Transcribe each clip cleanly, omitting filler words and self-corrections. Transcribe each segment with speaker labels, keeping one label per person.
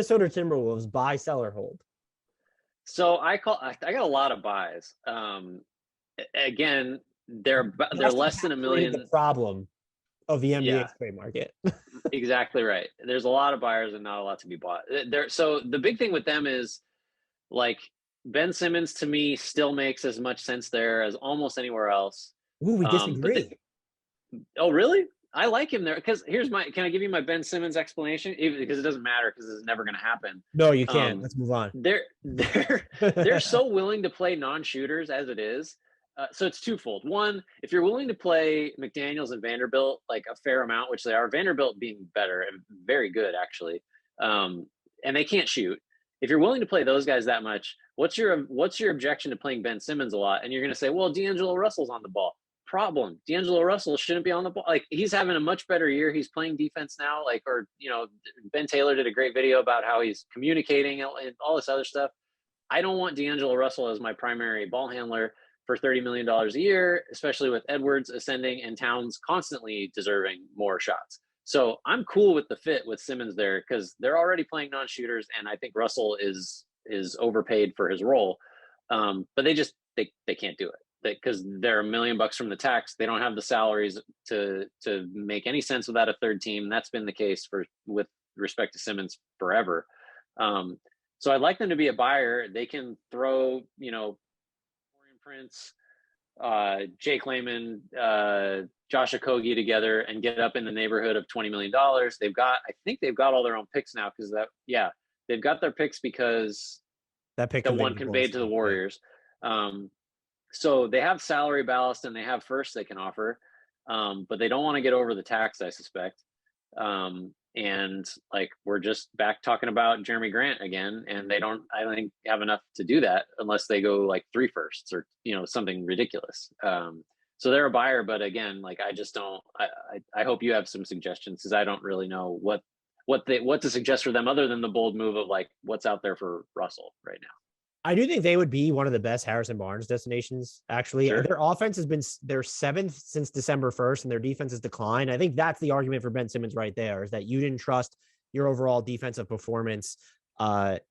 Speaker 1: Minnesota Timberwolves buy, sell, or hold?
Speaker 2: So I got a lot of buys. Again, they're
Speaker 1: Just
Speaker 2: less than a
Speaker 1: encapsulated the
Speaker 2: million.
Speaker 1: problem of the NBA
Speaker 2: Yeah,
Speaker 1: trade market.
Speaker 2: exactly right. There's a lot of buyers and not a lot to be bought. So the big thing with them is like Ben Simmons to me still makes as much sense there as almost anywhere else.
Speaker 1: Ooh, we
Speaker 2: But
Speaker 1: disagree.
Speaker 2: oh really? I like him there because here's my. Can I give you my Ben Simmons explanation? Even because it doesn't matter because it's never going to happen.
Speaker 1: No, you can't.
Speaker 2: Um,
Speaker 1: Let's move on.
Speaker 2: they're so willing to play non-shooters as it is. So it's twofold. One, if you're willing to play McDaniels and Vanderbilt like a fair amount, which they are, Vanderbilt being better and very good actually, and they can't shoot. If you're willing to play those guys that much, what's your objection to playing Ben Simmons a lot? And you're going to say, well, D'Angelo Russell's on the ball. Problem. D'Angelo Russell shouldn't be on the ball. Like he's having a much better year. He's playing defense now. Like, or Ben Taylor did a great video about how he's communicating and all this other stuff. I don't want D'Angelo Russell as my primary ball handler for $30 million a year, especially with Edwards ascending and Towns constantly deserving more shots. So I'm cool with the fit with Simmons there because they're already playing non-shooters, and I think Russell is overpaid for his role. But they can't do it because they're $1 million from the tax. They don't have the salaries to make any sense without a third team. That's been the case with respect to Simmons forever. So I'd like them to be a buyer. They can throw, Torian Prince, Jake Layman, Josh Okogie together and get up in the neighborhood of $20 million. I think they've got all their own picks now they've got their picks because
Speaker 1: That pick
Speaker 2: the
Speaker 1: conveyed
Speaker 2: one
Speaker 1: to
Speaker 2: conveyed to the
Speaker 1: Boston. Yeah.
Speaker 2: Warriors. So they have salary ballast and they have first they can offer, but they don't want to get over the tax, I suspect. And like we're just back talking about Jeremy Grant again, and I don't think have enough to do that unless they go like 3 firsts or something ridiculous. So they're a buyer, but again, like I just don't. I hope you have some suggestions because I don't really know what to suggest for them other than the bold move of like what's out there for Russell right now.
Speaker 1: I do think they would be one of the best Harrison Barnes destinations, actually.
Speaker 2: Sure.
Speaker 1: Their offense has been their seventh since December 1st, and their defense has declined. I think that's the argument for Ben Simmons right there, is that you didn't trust your overall defensive performance.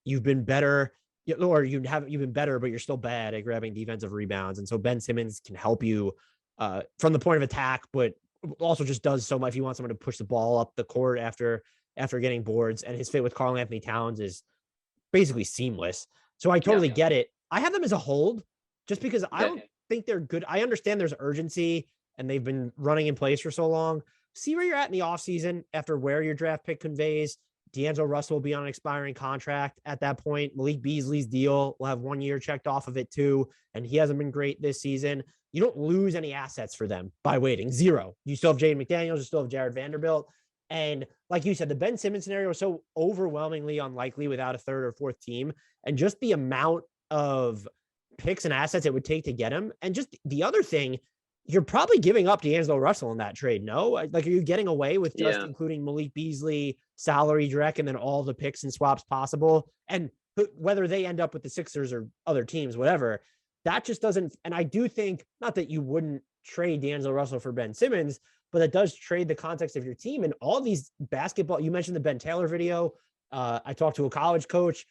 Speaker 1: You've been better, or you've been better, but you're still bad at grabbing defensive rebounds. And so Ben Simmons can help you from the point of attack, but also just does so much. If you want someone to push the ball up the court after getting boards, and his fit with Karl-Anthony Towns is basically seamless. So I
Speaker 2: Yeah.
Speaker 1: totally get it. I have them as a hold just because I don't
Speaker 2: Okay.
Speaker 1: think they're good. I understand there's urgency and they've been running in place for so long. See where you're at in the offseason after where your draft pick conveys. D'Angelo Russell will be on an expiring contract at that point. Malik Beasley's deal will have 1 year checked off of it too. And he hasn't been great this season. You don't lose any assets for them by waiting. Zero. You still have Jaden McDaniels, you still have Jared Vanderbilt. And like you said, the Ben Simmons scenario is so overwhelmingly unlikely without a third or fourth team. And just the amount of picks and assets it would take to get him. And just the other thing, you're probably giving up D'Angelo Russell in that trade. No, like, are you getting away with just
Speaker 2: Yeah.
Speaker 1: including Malik Beasley, salary direct, and then all the picks and swaps possible? And whether they end up with the Sixers or other teams, whatever, that just doesn't. And I do think, not that you wouldn't trade D'Angelo Russell for Ben Simmons, but it does trade the context of your team. And all these basketball, you mentioned the Ben Taylor video. I talked to a college coach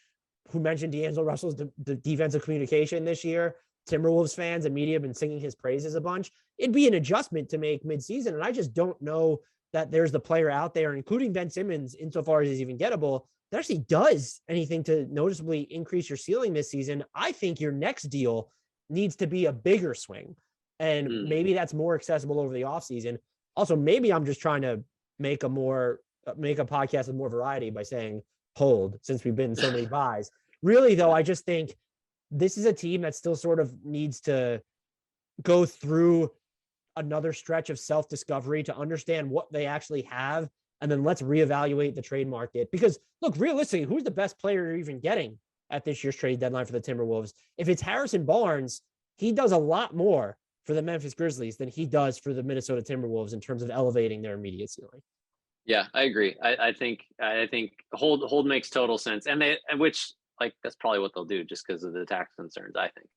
Speaker 1: who mentioned D'Angelo Russell's the defensive communication this year. Timberwolves fans and media have been singing his praises a bunch. It'd be an adjustment to make midseason. And I just don't know that there's the player out there, including Ben Simmons, insofar as he's even gettable, that actually does anything to noticeably increase your ceiling this season. I think your next deal needs to be a bigger swing. And maybe that's more accessible over the offseason. Also, maybe I'm just trying to make a podcast with more variety by saying hold, since we've been so many buys. Really, though, I just think this is a team that still sort of needs to go through another stretch of self-discovery to understand what they actually have. And then let's reevaluate the trade market. Because look, realistically, who's the best player you're even getting at this year's trade deadline for the Timberwolves? If it's Harrison Barnes, he does a lot more for the Memphis Grizzlies than he does for the Minnesota Timberwolves in terms of elevating their immediate ceiling.
Speaker 2: Yeah, I agree. I think hold makes total sense, and which like that's probably what they'll do just because of the tax concerns. I think.